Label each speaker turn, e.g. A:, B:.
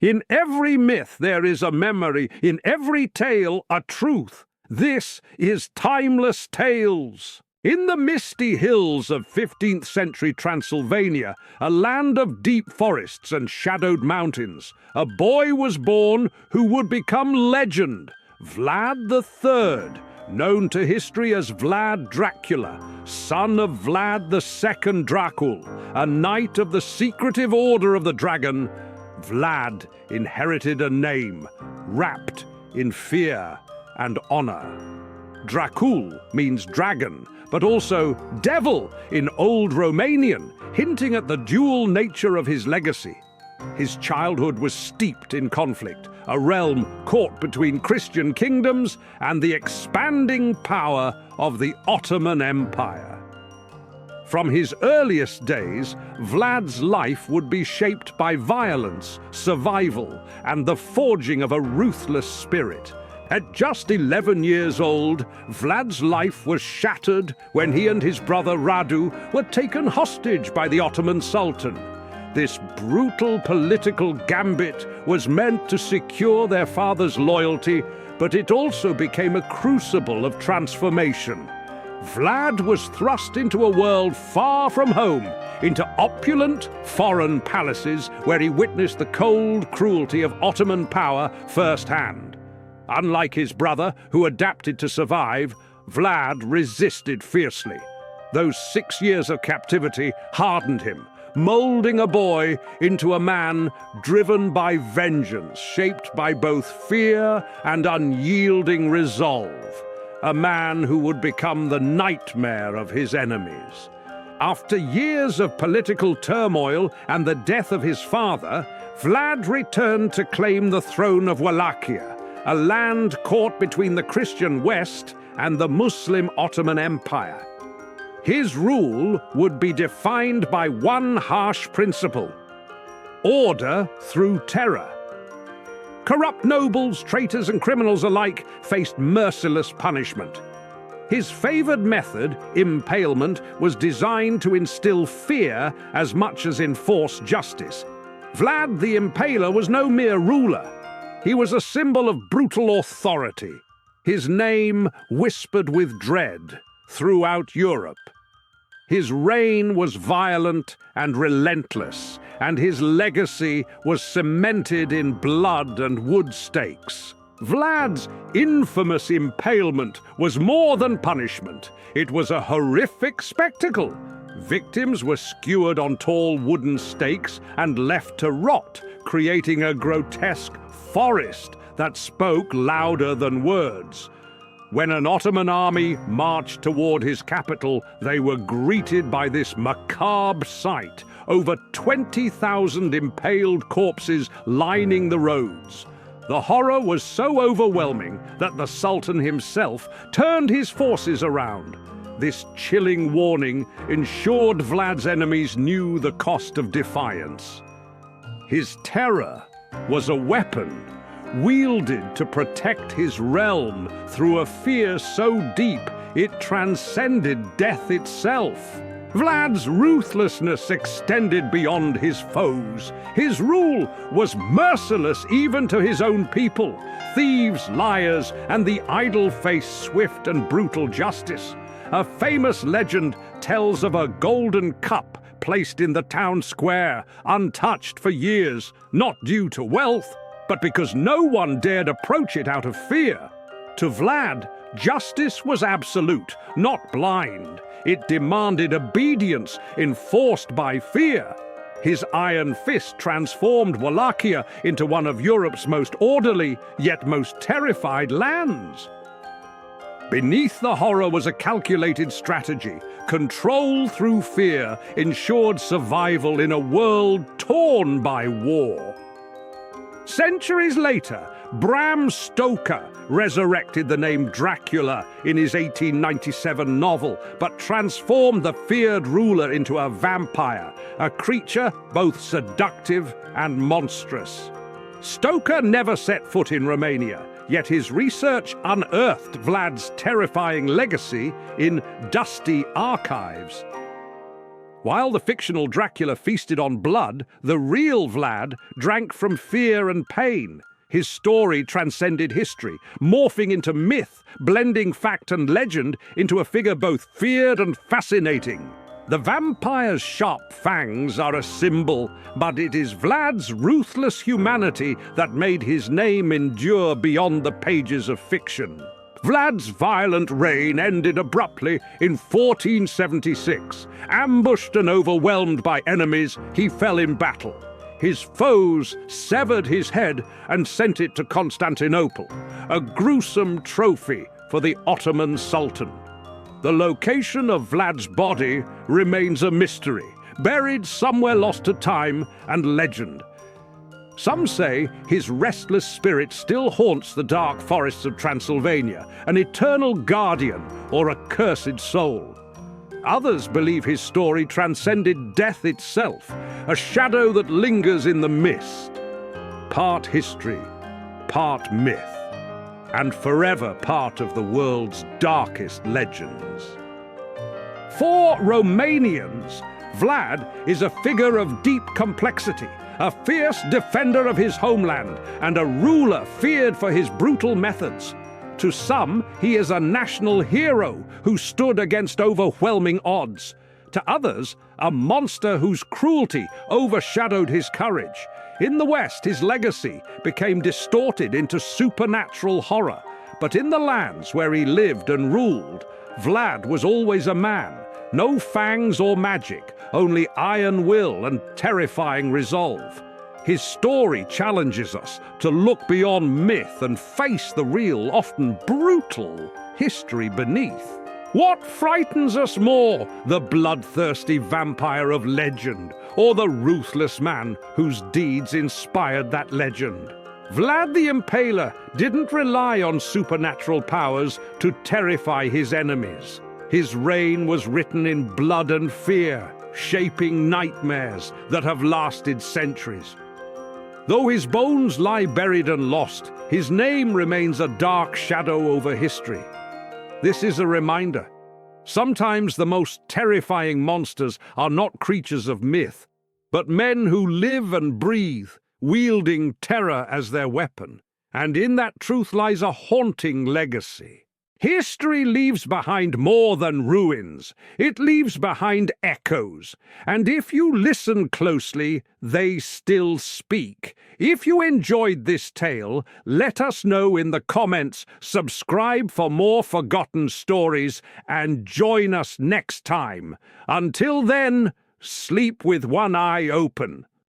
A: In every myth there is a memory, in every tale a truth. This is Timeless Tales. In the misty hills of 15th century Transylvania, a land of deep forests and shadowed mountains, a boy was born who would become legend, Vlad III, known to history as Vlad Dracula, son of Vlad II Dracula, a knight of the secretive Order of the Dragon. Vlad inherited a name wrapped in fear and honor. Dracul means dragon, but also devil in Old Romanian, hinting at the dual nature of his legacy. His childhood was steeped in conflict, a realm caught between Christian kingdoms and the expanding power of the Ottoman Empire. From his earliest days, Vlad's life would be shaped by violence, survival, and the forging of a ruthless spirit. At just 11 years old, Vlad's life was shattered when he and his brother Radu were taken hostage by the Ottoman Sultan. This brutal political gambit was meant to secure their father's loyalty, but it also became a crucible of transformation. Vlad was thrust into a world far from home, into opulent foreign palaces where he witnessed the cold cruelty of Ottoman power firsthand. Unlike his brother, who adapted to survive, Vlad resisted fiercely. Those 6 years of captivity hardened him, molding a boy into a man driven by vengeance, shaped by both fear and unyielding resolve. A man who would become the nightmare of his enemies. After years of political turmoil and the death of his father, Vlad returned to claim the throne of Wallachia, a land caught between the Christian West and the Muslim Ottoman Empire. His rule would be defined by one harsh principle: order through terror. Corrupt nobles, traitors, and criminals alike faced merciless punishment. His favored method, impalement, was designed to instill fear as much as enforce justice. Vlad the Impaler was no mere ruler. He was a symbol of brutal authority, his name whispered with dread throughout Europe. His reign was violent and relentless, and his legacy was cemented in blood and wood stakes. Vlad's infamous impalement was more than punishment. It was a horrific spectacle. Victims were skewered on tall wooden stakes and left to rot, creating a grotesque forest that spoke louder than words. When an Ottoman army marched toward his capital, they were greeted by this macabre sight: over 20,000 impaled corpses lining the roads. The horror was so overwhelming that the Sultan himself turned his forces around. This chilling warning ensured Vlad's enemies knew the cost of defiance. His terror was a weapon, wielded to protect his realm through a fear so deep it transcended death itself. Vlad's ruthlessness extended beyond his foes. His rule was merciless even to his own people, thieves, liars, and the idle face swift and brutal justice. A famous legend tells of a golden cup placed in the town square, untouched for years, not due to wealth, but because no one dared approach it out of fear. To Vlad, justice was absolute, not blind. It demanded obedience, enforced by fear. His iron fist transformed Wallachia into one of Europe's most orderly, yet most terrified lands. Beneath the horror was a calculated strategy. Control through fear ensured survival in a world torn by war. Centuries later, Bram Stoker resurrected the name Dracula in his 1897 novel, but transformed the feared ruler into a vampire, a creature both seductive and monstrous. Stoker never set foot in Romania, yet his research unearthed Vlad's terrifying legacy in dusty archives. While the fictional Dracula feasted on blood, the real Vlad drank from fear and pain. His story transcended history, morphing into myth, blending fact and legend into a figure both feared and fascinating. The vampire's sharp fangs are a symbol, but it is Vlad's ruthless humanity that made his name endure beyond the pages of fiction. Vlad's violent reign ended abruptly in 1476. Ambushed and overwhelmed by enemies, he fell in battle. His foes severed his head and sent it to Constantinople, a gruesome trophy for the Ottoman Sultan. The location of Vlad's body remains a mystery, buried somewhere lost to time and legend. Some say his restless spirit still haunts the dark forests of Transylvania, an eternal guardian or a cursed soul. Others believe his story transcended death itself, a shadow that lingers in the mist. Part history, part myth, and forever part of the world's darkest legends. For Romanians, Vlad is a figure of deep complexity, a fierce defender of his homeland, and a ruler feared for his brutal methods. To some, he is a national hero who stood against overwhelming odds. To others, a monster whose cruelty overshadowed his courage. In the West, his legacy became distorted into supernatural horror. But in the lands where he lived and ruled, Vlad was always a man. No fangs or magic, only iron will and terrifying resolve. His story challenges us to look beyond myth and face the real, often brutal, history beneath. What frightens us more, the bloodthirsty vampire of legend, or the ruthless man whose deeds inspired that legend? Vlad the Impaler didn't rely on supernatural powers to terrify his enemies. His reign was written in blood and fear, shaping nightmares that have lasted centuries. Though his bones lie buried and lost, his name remains a dark shadow over history. This is a reminder. Sometimes the most terrifying monsters are not creatures of myth, but men who live and breathe, wielding terror as their weapon. And in that truth lies a haunting legacy. History leaves behind more than ruins. It leaves behind echoes. And if you listen closely, they still speak. If you enjoyed this tale, let us know in the comments, subscribe for more forgotten stories, and join us next time. Until then, sleep with one eye open.